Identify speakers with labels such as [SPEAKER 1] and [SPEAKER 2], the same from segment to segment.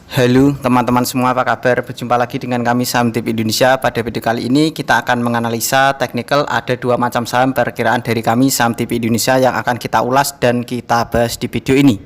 [SPEAKER 1] Halo teman-teman semua, apa kabar? Berjumpa lagi dengan kami Saham Tip Indonesia. Pada video kali ini kita akan menganalisa teknikal. Ada dua macam saham perkiraan dari kami Saham Tip Indonesia yang akan kita ulas dan kita bahas di video ini.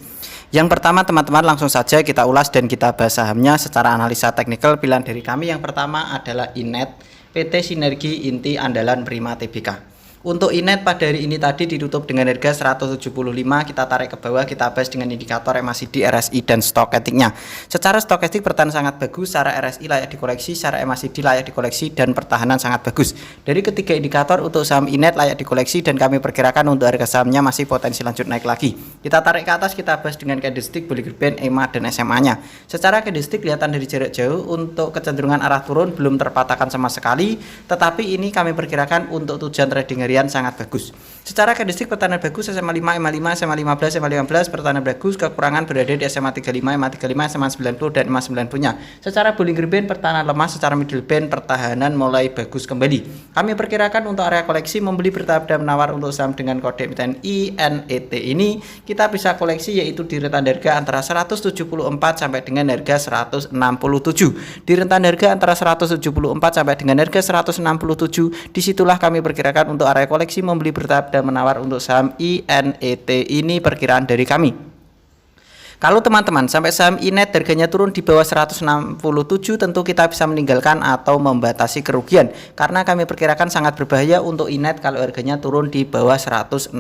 [SPEAKER 1] Yang pertama teman-teman, langsung saja kita ulas dan kita bahas sahamnya secara analisa teknikal. Pilihan dari kami yang pertama adalah Inet PT Sinergi Inti Andalan Prima Tbk. Untuk Inet pada hari ini tadi ditutup dengan harga 175, kita tarik ke bawah, kita bahas dengan indikator MACD, RSI dan stokastiknya. Secara stokastik bertahan sangat bagus, secara RSI layak dikoleksi, secara MACD layak dikoleksi dan pertahanan sangat bagus. Dari ketiga indikator untuk saham Inet layak dikoleksi dan kami perkirakan untuk harga sahamnya masih potensi lanjut naik lagi. Kita tarik ke atas, kita bahas dengan candlestick, Bollinger Band, EMA dan SMA-nya. Secara candlestick kelihatan dari jarak jauh untuk kecenderungan arah turun belum terpatahkan sama sekali, tetapi ini kami perkirakan untuk tujuan trading harian sangat bagus. Secara candlestick pertahanan bagus, SMA 5, MA 5, SMA 15, SMA 15 pertahanan bagus, kekurangan berada di SMA 35, MA 35, SMA 90 dan MA 90 nya. Secara Bollinger Band pertahanan lemah, secara middle band pertahanan mulai bagus kembali. Kami perkirakan untuk area koleksi membeli bertahap dan menawar untuk saham dengan kode emiten INET ini kita bisa koleksi yaitu di rentan harga antara 174 sampai dengan harga 167. Di rentan harga antara 174 sampai dengan harga 167, disitulah kami perkirakan untuk area koleksi membeli bertahap dan menawar untuk saham INET ini perkiraan dari kami. Kalau teman-teman sampai saham Inet harganya turun di bawah 167, tentu kita bisa meninggalkan atau membatasi kerugian, karena kami perkirakan sangat berbahaya untuk Inet kalau harganya turun di bawah 167.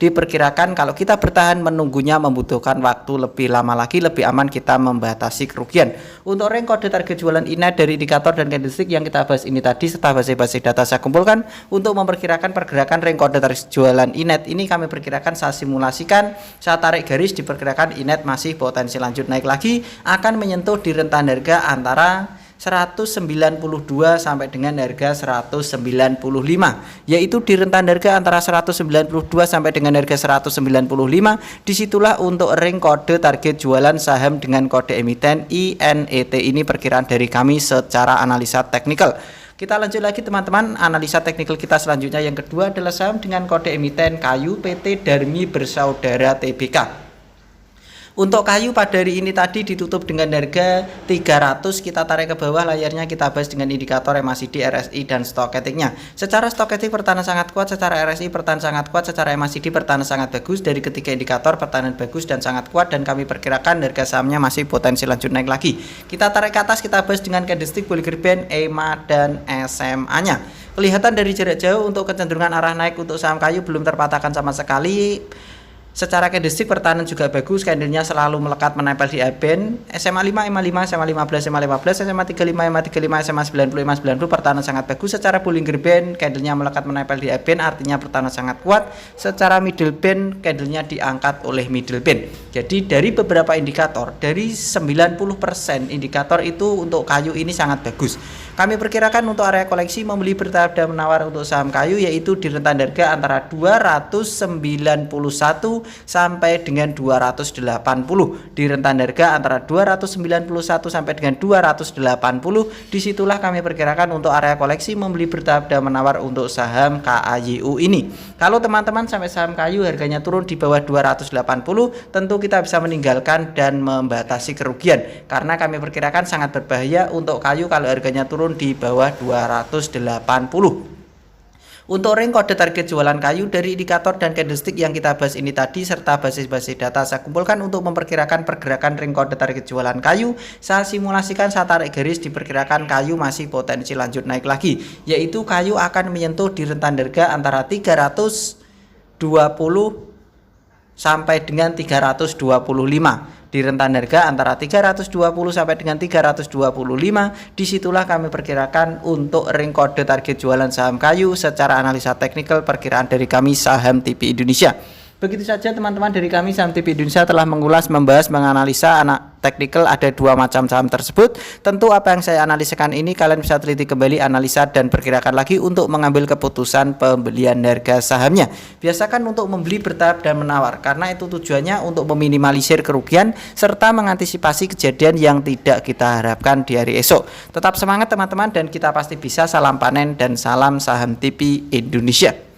[SPEAKER 1] Diperkirakan kalau kita bertahan menunggunya membutuhkan waktu lebih lama lagi, lebih aman kita membatasi kerugian. Untuk rank kode target jualan Inet dari indikator dan candlestick yang kita bahas ini tadi serta base data saya kumpulkan untuk memperkirakan pergerakan rank kode target jualan Inet ini kami perkirakan, saya simulasikan, saya tarik garis, diperkirakan Inet masih potensi lanjut naik lagi, akan menyentuh di rentan harga antara 192 sampai dengan harga 195, yaitu di rentan harga antara 192 sampai dengan harga 195. Disitulah untuk ring kode target jualan saham dengan kode emiten INET ini perkiraan dari kami secara analisa teknikal. Kita lanjut lagi teman-teman, analisa teknikal kita selanjutnya yang kedua adalah saham dengan kode emiten Kayu PT Darmi Bersaudara Tbk. Untuk Kayu pada hari ini tadi ditutup dengan harga 300, kita tarik ke bawah layarnya, kita bahas dengan indikator MACD, RSI dan stokastiknya. Secara stokastik pertahanan sangat kuat, secara RSI pertahanan sangat kuat, secara MACD pertahanan sangat bagus. Dari ketiga indikator pertahanan bagus dan sangat kuat dan kami perkirakan harga sahamnya masih potensi lanjut naik lagi. Kita tarik ke atas, kita bahas dengan candlestick, Bollinger Band, EMA dan SMA-nya. Kelihatan dari jarak jauh untuk kecenderungan arah naik untuk saham Kayu belum terpatahkan sama sekali. Secara candlestick pertahanan juga bagus, candlenya selalu melekat menempel di band. SMA 5, MA 5, SMA 15, SMA 15, SMA 35, MA 35, SMA 90, MA 90 pertahanan sangat bagus. Secara Bollinger Band candlenya melekat menempel di band, artinya pertahanan sangat kuat. Secara middle band candlenya diangkat oleh middle band. Jadi dari beberapa indikator, dari 90% indikator itu untuk Kayu ini sangat bagus. Kami perkirakan untuk area koleksi membeli bertahap dan menawar untuk saham Kayu yaitu di rentan harga antara 291 sampai dengan 280. Di rentan harga antara 291 sampai dengan 280, disitulah kami perkirakan untuk area koleksi membeli bertahap dan menawar untuk saham KAYU ini. Kalau teman-teman sampai saham Kayu harganya turun di bawah 280, tentu kita bisa meninggalkan dan membatasi kerugian, karena kami perkirakan sangat berbahaya untuk Kayu kalau harganya turun di bawah 280. Untuk ring kode target jualan Kayu dari indikator dan candlestick yang kita bahas ini tadi serta basis data saya kumpulkan untuk memperkirakan pergerakan ring kode target jualan Kayu, saya simulasikan, saya tarik garis, diperkirakan Kayu masih potensi lanjut naik lagi, yaitu Kayu akan menyentuh di rentan harga antara 320 sampai dengan 325. Di rentan harga antara 320 sampai dengan 325, disitulah kami perkirakan untuk ring kode target jualan saham Kayu secara analisa teknikal perkiraan dari kami Saham TV Indonesia. Begitu saja teman-teman dari kami Saham TV Indonesia telah mengulas, membahas, menganalisa teknikal ada dua macam saham tersebut. Tentu apa yang saya analisakan ini kalian bisa teliti kembali, analisa dan perkirakan lagi untuk mengambil keputusan pembelian harga sahamnya. Biasakan untuk membeli bertahap dan menawar, karena itu tujuannya untuk meminimalisir kerugian serta mengantisipasi kejadian yang tidak kita harapkan di hari esok. Tetap semangat teman-teman dan kita pasti bisa. Salam panen dan salam Saham TV Indonesia.